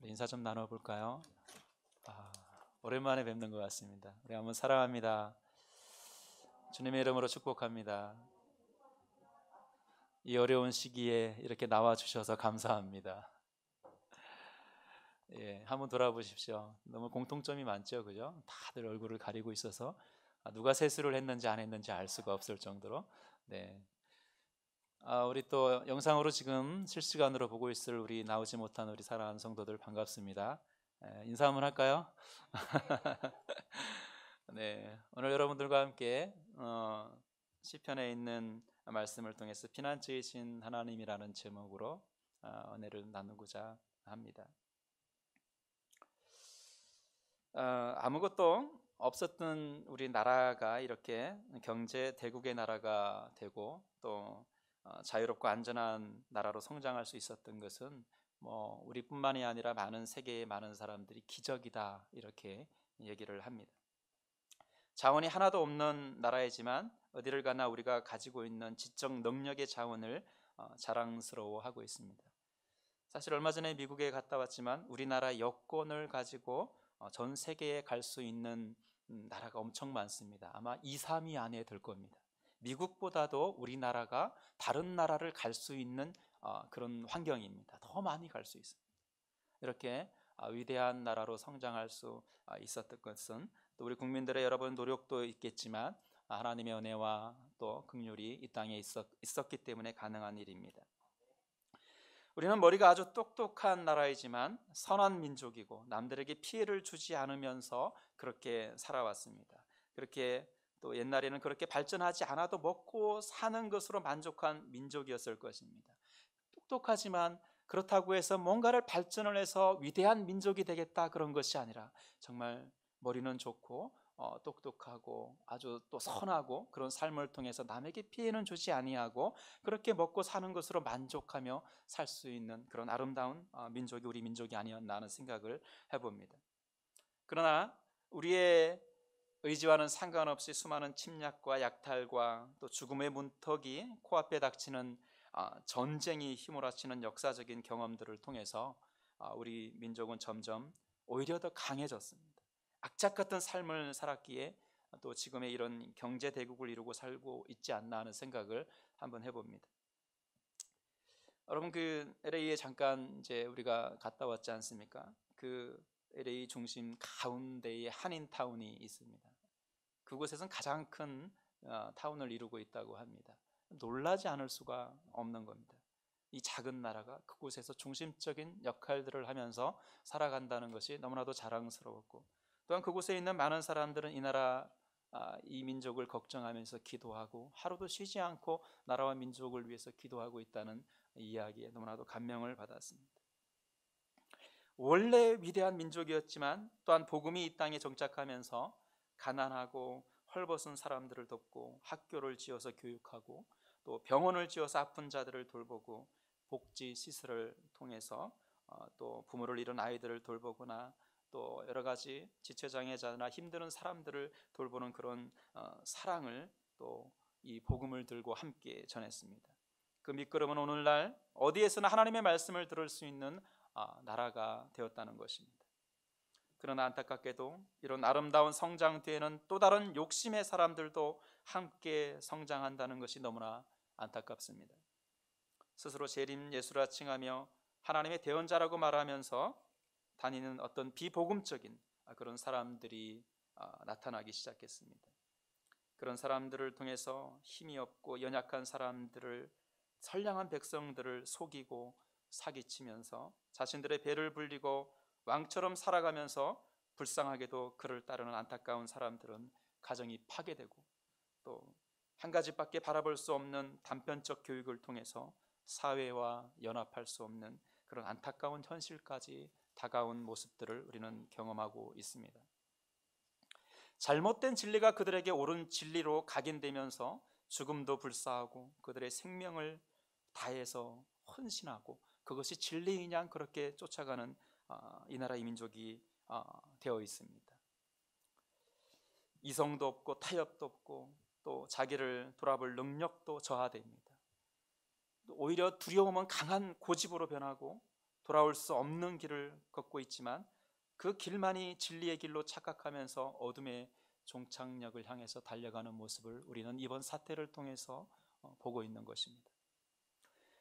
우리 인사 좀 나눠볼까요? 아, 오랜만에 뵙는 것 같습니다. 우리 한번 사랑합니다. 주님의 이름으로 축복합니다. 이 어려운 시기에 이렇게 나와 주셔서 감사합니다. 예, 한번 돌아보십시오. 너무 공통점이 많죠, 그죠? 다들 얼굴을 가리고 있어서 누가 세수를 했는지 안 했는지 알 수가 없을 정도로. 네. 우리 또 영상으로 지금 실시간으로 보고 있을 우리 나오지 못한 우리 사랑하는 성도들 반갑습니다. 인사 한번 할까요? 네, 오늘 여러분들과 함께 시편에 있는 말씀을 통해서 피난처이신 하나님이라는 제목으로 은혜를 나누고자 합니다. 아무것도 없었던 우리 나라가 이렇게 경제 대국의 나라가 되고 또 자유롭고 안전한 나라로 성장할 수 있었던 것은 뭐 우리뿐만이 아니라 많은 세계의 많은 사람들이 기적이다 이렇게 얘기를 합니다. 자원이 하나도 없는 나라이지만 어디를 가나 우리가 가지고 있는 지적 능력의 자원을 자랑스러워하고 있습니다. 사실 얼마 전에 미국에 갔다 왔지만 우리나라 여권을 가지고 전 세계에 갈 수 있는 나라가 엄청 많습니다. 아마 2, 3위 안에 들 겁니다. 미국보다도 우리나라가 다른 나라를 갈 수 있는 그런 환경입니다. 더 많이 갈 수 있습니다. 이렇게 위대한 나라로 성장할 수 있었던 것은 또 우리 국민들의 여러분 노력도 있겠지만 하나님의 은혜와 또 긍휼이 이 땅에 있었기 때문에 가능한 일입니다. 우리는 머리가 아주 똑똑한 나라이지만 선한 민족이고 남들에게 피해를 주지 않으면서 그렇게 살아왔습니다. 그렇게 또 옛날에는 그렇게 발전하지 않아도 먹고 사는 것으로 만족한 민족이었을 것입니다. 똑똑하지만 그렇다고 해서 뭔가를 발전을 해서 위대한 민족이 되겠다 그런 것이 아니라 정말 머리는 좋고 똑똑하고 아주 또 선하고 그런 삶을 통해서 남에게 피해는 주지 아니하고 그렇게 먹고 사는 것으로 만족하며 살 수 있는 그런 아름다운 민족이 우리 민족이 아니었나 하는 생각을 해봅니다. 그러나 우리의 의지와는 상관없이 수많은 침략과 약탈과 또 죽음의 문턱이 코앞에 닥치는 전쟁이 휘몰아치는 역사적인 경험들을 통해서 우리 민족은 점점 오히려 더 강해졌습니다. 악착 같은 삶을 살았기에 또 지금의 이런 경제 대국을 이루고 살고 있지 않나 하는 생각을 한번 해봅니다. 여러분 그 LA에 잠깐 이제 우리가 갔다 왔지 않습니까? 그 LA 중심 가운데에 한인타운이 있습니다. 그곳에서는 가장 큰 타운을 이루고 있다고 합니다. 놀라지 않을 수가 없는 겁니다. 이 작은 나라가 그곳에서 중심적인 역할들을 하면서 살아간다는 것이 너무나도 자랑스러웠고 또한 그곳에 있는 많은 사람들은 이 나라 이 민족을 걱정하면서 기도하고 하루도 쉬지 않고 나라와 민족을 위해서 기도하고 있다는 이야기에 너무나도 감명을 받았습니다. 원래 위대한 민족이었지만 또한 복음이 이 땅에 정착하면서 가난하고 헐벗은 사람들을 돕고 학교를 지어서 교육하고 또 병원을 지어서 아픈 자들을 돌보고 복지 시설을 통해서 또 부모를 잃은 아이들을 돌보거나 또 여러 가지 지체장애자나 힘드는 사람들을 돌보는 그런 사랑을 또 이 복음을 들고 함께 전했습니다. 그 밑거름은 오늘날 어디에서나 하나님의 말씀을 들을 수 있는 나라가 되었다는 것입니다. 그러나 안타깝게도 이런 아름다운 성장 뒤에는 또 다른 욕심의 사람들도 함께 성장한다는 것이 너무나 안타깝습니다. 스스로 재림 예수라 칭하며 하나님의 대언자라고 말하면서 다니는 어떤 비복음적인 그런 사람들이 나타나기 시작했습니다. 그런 사람들을 통해서 힘이 없고 연약한 사람들을 선량한 백성들을 속이고 사기치면서 자신들의 배를 불리고 왕처럼 살아가면서 불쌍하게도 그를 따르는 안타까운 사람들은 가정이 파괴되고 또 한 가지밖에 바라볼 수 없는 단편적 교육을 통해서 사회와 연합할 수 없는 그런 안타까운 현실까지 다가온 모습들을 우리는 경험하고 있습니다. 잘못된 진리가 그들에게 옳은 진리로 각인되면서 죽음도 불사하고 그들의 생명을 다해서 헌신하고 그것이 진리인 양 그렇게 쫓아가는 이 나라 이 민족이 되어 있습니다. 이성도 없고 타협도 없고 또 자기를 돌아볼 능력도 저하됩니다. 오히려 두려움은 강한 고집으로 변하고 돌아올 수 없는 길을 걷고 있지만 그 길만이 진리의 길로 착각하면서 어둠의 종착역을 향해서 달려가는 모습을 우리는 이번 사태를 통해서 보고 있는 것입니다.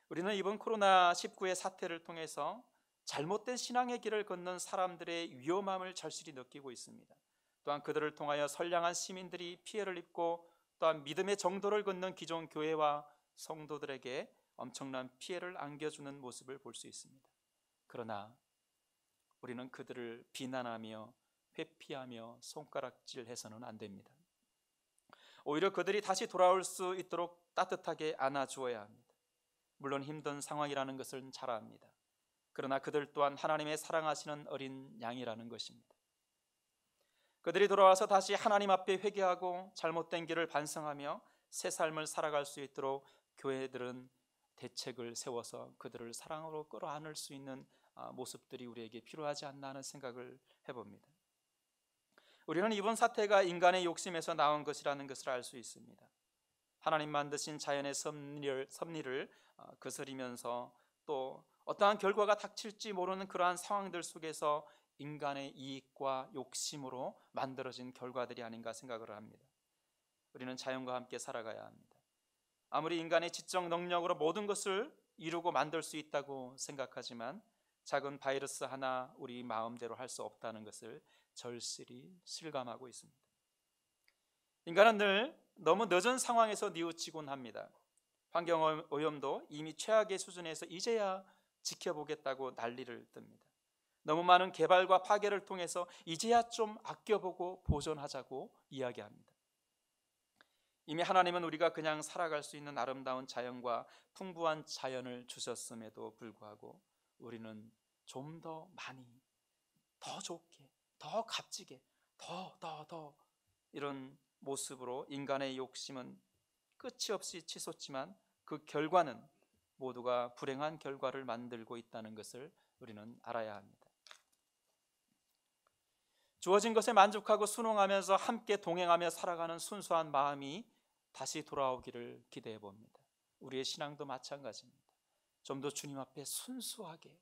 우리는 이번 코로나19의 사태를 통해서 잘못된 신앙의 길을 걷는 사람들의 위험함을 절실히 느끼고 있습니다. 또한 그들을 통하여 선량한 시민들이 피해를 입고 또한 믿음의 정도를 걷는 기존 교회와 성도들에게 엄청난 피해를 안겨주는 모습을 볼 수 있습니다. 그러나 우리는 그들을 비난하며 회피하며 손가락질해서는 안 됩니다. 오히려 그들이 다시 돌아올 수 있도록 따뜻하게 안아주어야 합니다. 물론 힘든 상황이라는 것을 잘 압니다. 그러나 그들 또한 하나님의 사랑하시는 어린 양이라는 것입니다. 그들이 돌아와서 다시 하나님 앞에 회개하고 잘못된 길을 반성하며 새 삶을 살아갈 수 있도록 교회들은 대책을 세워서 그들을 사랑으로 끌어안을 수 있는 모습들이 우리에게 필요하지 않나 하는 생각을 해봅니다. 우리는 이번 사태가 인간의 욕심에서 나온 것이라는 것을 알 수 있습니다. 하나님 만드신 자연의 섭리를 거스리면서 또 어떠한 결과가 닥칠지 모르는 그러한 상황들 속에서 인간의 이익과 욕심으로 만들어진 결과들이 아닌가 생각을 합니다. 우리는 자연과 함께 살아가야 합니다. 아무리 인간의 지적 능력으로 모든 것을 이루고 만들 수 있다고 생각하지만 작은 바이러스 하나 우리 마음대로 할 수 없다는 것을 절실히 실감하고 있습니다. 인간은 늘 너무 늦은 상황에서 뉘우치곤 합니다. 환경오염도 이미 최악의 수준에서 이제야 지켜보겠다고 난리를 뜹니다. 너무 많은 개발과 파괴를 통해서 이제야 좀 아껴보고 보존하자고 이야기합니다. 이미 하나님은 우리가 그냥 살아갈 수 있는 아름다운 자연과 풍부한 자연을 주셨음에도 불구하고 우리는 좀 더 많이, 더 좋게, 더 값지게, 더 이런 모습으로 인간의 욕심은 끝이 없이 치솟지만 그 결과는 모두가 불행한 결과를 만들고 있다는 것을 우리는 알아야 합니다. 주어진 것에 만족하고 순응하면서 함께 동행하며 살아가는 순수한 마음이 다시 돌아오기를 기대해 봅니다. 우리의 신앙도 마찬가지입니다. 좀 더 주님 앞에 순수하게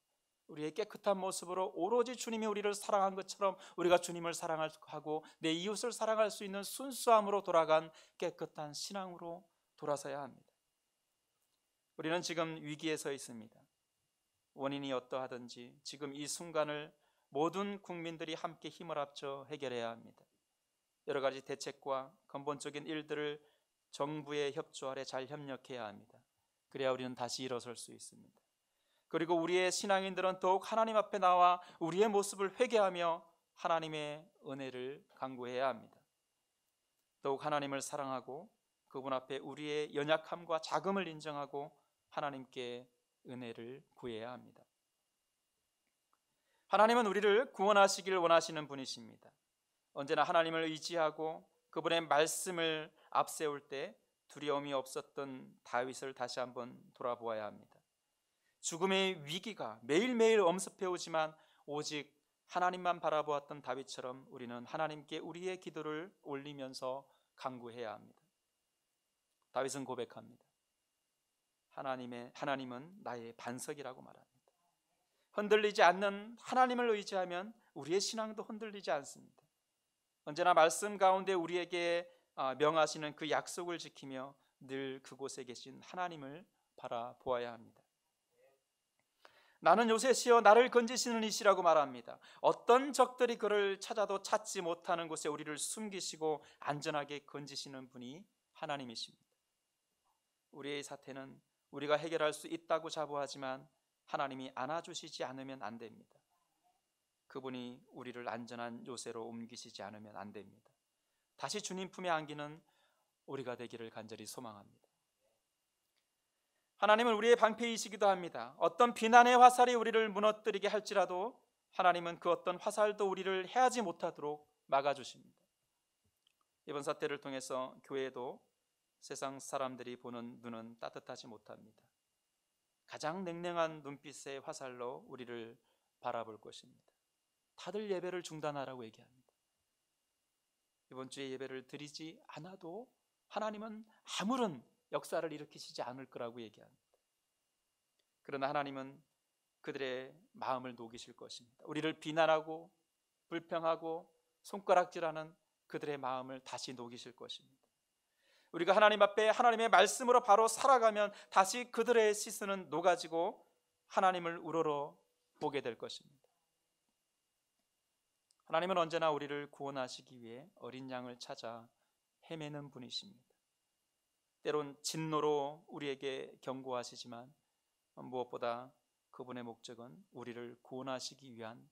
우리의 깨끗한 모습으로 오로지 주님이 우리를 사랑한 것처럼 우리가 주님을 사랑하고 내 이웃을 사랑할 수 있는 순수함으로 돌아간 깨끗한 신앙으로 돌아서야 합니다. 우리는 지금 위기에 서 있습니다. 원인이 어떠하든지 지금 이 순간을 모든 국민들이 함께 힘을 합쳐 해결해야 합니다. 여러 가지 대책과 근본적인 일들을 정부의 협조 아래 잘 협력해야 합니다. 그래야 우리는 다시 일어설 수 있습니다. 그리고 우리의 신앙인들은 더욱 하나님 앞에 나와 우리의 모습을 회개하며 하나님의 은혜를 간구해야 합니다. 더욱 하나님을 사랑하고 그분 앞에 우리의 연약함과 자금을 인정하고 하나님께 은혜를 구해야 합니다. 하나님은 우리를 구원하시길 원하시는 분이십니다. 언제나 하나님을 의지하고 그분의 말씀을 앞세울 때 두려움이 없었던 다윗을 다시 한번 돌아보아야 합니다. 죽음의 위기가 매일매일 엄습해오지만 오직 하나님만 바라보았던 다윗처럼 우리는 하나님께 우리의 기도를 올리면서 간구해야 합니다. 다윗은 고백합니다. 하나님은 나의 반석이라고 말합니다. 흔들리지 않는 하나님을 의지하면 우리의 신앙도 흔들리지 않습니다. 언제나 말씀 가운데 우리에게 명하시는 그 약속을 지키며 늘 그곳에 계신 하나님을 바라보아야 합니다. 나는 요새시여 나를 건지시는 이시라고 말합니다. 어떤 적들이 그를 찾아도 찾지 못하는 곳에 우리를 숨기시고 안전하게 건지시는 분이 하나님이십니다. 우리의 사태는 우리가 해결할 수 있다고 자부하지만 하나님이 안아주시지 않으면 안 됩니다. 그분이 우리를 안전한 요새로 옮기시지 않으면 안 됩니다. 다시 주님 품에 안기는 우리가 되기를 간절히 소망합니다. 하나님은 우리의 방패이시기도 합니다. 어떤 비난의 화살이 우리를 무너뜨리게 할지라도 하나님은 그 어떤 화살도 우리를 해하지 못하도록 막아주십니다. 이번 사태를 통해서 교회도 세상 사람들이 보는 눈은 따뜻하지 못합니다. 가장 냉랭한 눈빛의 화살로 우리를 바라볼 것입니다. 다들 예배를 중단하라고 얘기합니다. 이번 주에 예배를 드리지 않아도 하나님은 아무런 역사를 일으키시지 않을 거라고 얘기합니다. 그러나 하나님은 그들의 마음을 녹이실 것입니다. 우리를 비난하고 불평하고 손가락질하는 그들의 마음을 다시 녹이실 것입니다. 우리가 하나님 앞에 하나님의 말씀으로 바로 살아가면 다시 그들의 시선은 녹아지고 하나님을 우러러 보게 될 것입니다. 하나님은 언제나 우리를 구원하시기 위해 어린 양을 찾아 헤매는 분이십니다. 때론 진노로 우리에게 경고하시지만 무엇보다 그분의 목적은 우리를 구원하시기 위한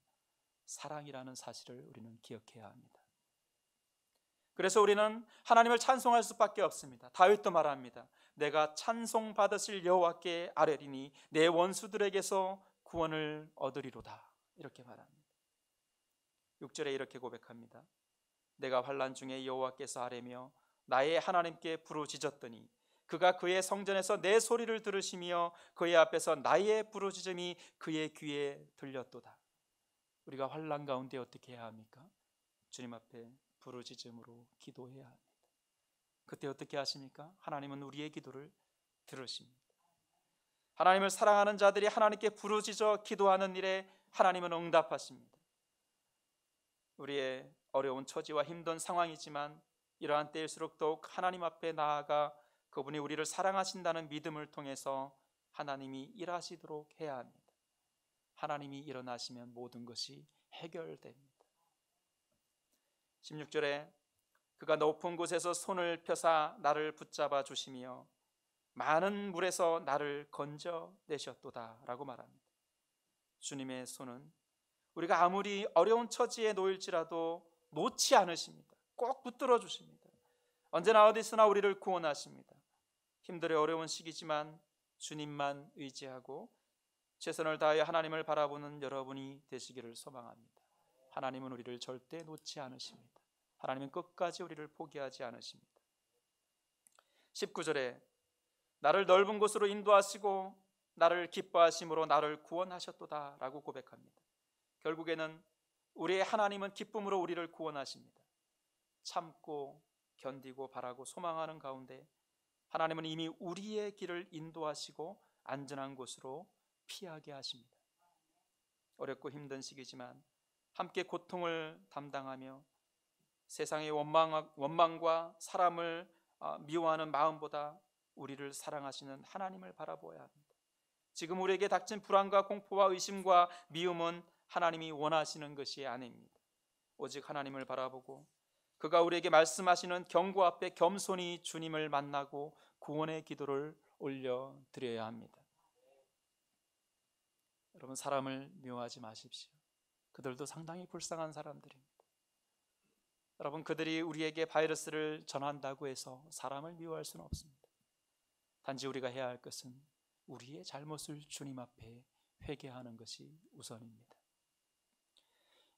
사랑이라는 사실을 우리는 기억해야 합니다. 그래서 우리는 하나님을 찬송할 수밖에 없습니다. 다윗도 말합니다. 내가 찬송받으실 여호와께 아뢰리니 내 원수들에게서 구원을 얻으리로다. 이렇게 말합니다. 6절에 이렇게 고백합니다. 내가 환난 중에 여호와께서 아뢰며 나의 하나님께 부르짖었더니 그가 그의 성전에서 내 소리를 들으시며 그의 앞에서 나의 부르짖음이 그의 귀에 들렸도다. 우리가 환난 가운데 어떻게 해야 합니까? 주님 앞에 부르짖음으로 기도해야 합니다. 그때 어떻게 하십니까? 하나님은 우리의 기도를 들으십니다. 하나님을 사랑하는 자들이 하나님께 부르짖어 기도하는 일에 하나님은 응답하십니다. 우리의 어려운 처지와 힘든 상황이지만 이러한 때일수록 더욱 하나님 앞에 나아가 그분이 우리를 사랑하신다는 믿음을 통해서 하나님이 일하시도록 해야 합니다. 하나님이 일어나시면 모든 것이 해결됩니다. 16절에 그가 높은 곳에서 손을 펴사 나를 붙잡아 주시며 많은 물에서 나를 건져내셨도다 라고 말합니다. 주님의 손은 우리가 아무리 어려운 처지에 놓일지라도 놓지 않으십니다. 꼭 붙들어 주십니다. 언제나 어디서나 우리를 구원하십니다. 힘들어 어려운 시기지만 주님만 의지하고 최선을 다하여 하나님을 바라보는 여러분이 되시기를 소망합니다. 하나님은 우리를 절대 놓지 않으십니다. 하나님은 끝까지 우리를 포기하지 않으십니다. 19절에 나를 넓은 곳으로 인도하시고 나를 기뻐하심으로 나를 구원하셨도다 라고 고백합니다. 결국에는 우리의 하나님은 기쁨으로 우리를 구원하십니다. 참고 견디고 바라고 소망하는 가운데 하나님은 이미 우리의 길을 인도하시고 안전한 곳으로 피하게 하십니다. 어렵고 힘든 시기지만 함께 고통을 담당하며 세상의 원망과 사람을 미워하는 마음보다 우리를 사랑하시는 하나님을 바라보아야 합니다. 지금 우리에게 닥친 불안과 공포와 의심과 미움은 하나님이 원하시는 것이 아닙니다. 오직 하나님을 바라보고 그가 우리에게 말씀하시는 경고 앞에 겸손히 주님을 만나고 구원의 기도를 올려드려야 합니다. 여러분, 사람을 미워하지 마십시오. 그들도 상당히 불쌍한 사람들입니다. 여러분, 그들이 우리에게 바이러스를 전한다고 해서 사람을 미워할 수는 없습니다. 단지 우리가 해야 할 것은 우리의 잘못을 주님 앞에 회개하는 것이 우선입니다.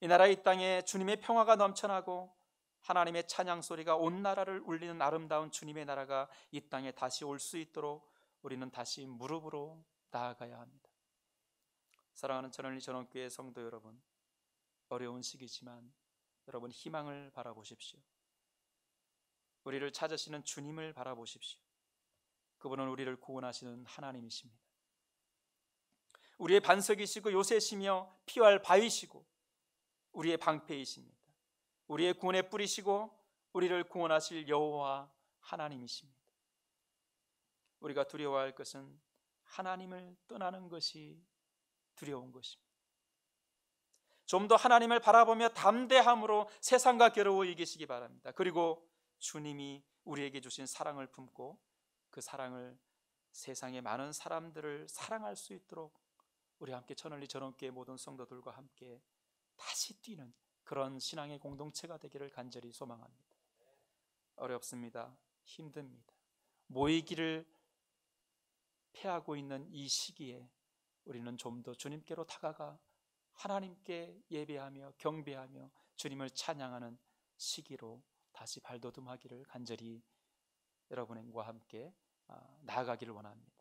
이 나라 이 땅에 주님의 평화가 넘쳐나고 하나님의 찬양 소리가 온 나라를 울리는 아름다운 주님의 나라가 이 땅에 다시 올 수 있도록 우리는 다시 무릎으로 나아가야 합니다. 사랑하는 천원리 전원교회 성도 여러분, 어려운 시기지만 여러분 희망을 바라보십시오. 우리를 찾으시는 주님을 바라보십시오. 그분은 우리를 구원하시는 하나님이십니다. 우리의 반석이시고 요새시며 피할 바위시고 우리의 방패이십니다. 우리의 구원의 뿌리시고 우리를 구원하실 여호와 하나님이십니다. 우리가 두려워할 것은 하나님을 떠나는 것이 두려운 것입니다. 좀 더 하나님을 바라보며 담대함으로 세상과 겨루어 이기시기 바랍니다. 그리고 주님이 우리에게 주신 사랑을 품고 그 사랑을 세상의 많은 사람들을 사랑할 수 있도록 우리 함께 천원리 전원교회 모든 성도들과 함께 다시 뛰는 그런 신앙의 공동체가 되기를 간절히 소망합니다. 어렵습니다. 힘듭니다. 모이기를 패하고 있는 이 시기에 우리는 좀 더 주님께로 다가가 하나님께 예배하며 경배하며 주님을 찬양하는 시기로 다시 발돋움하기를 간절히 여러분과 함께 나아가기를 원합니다.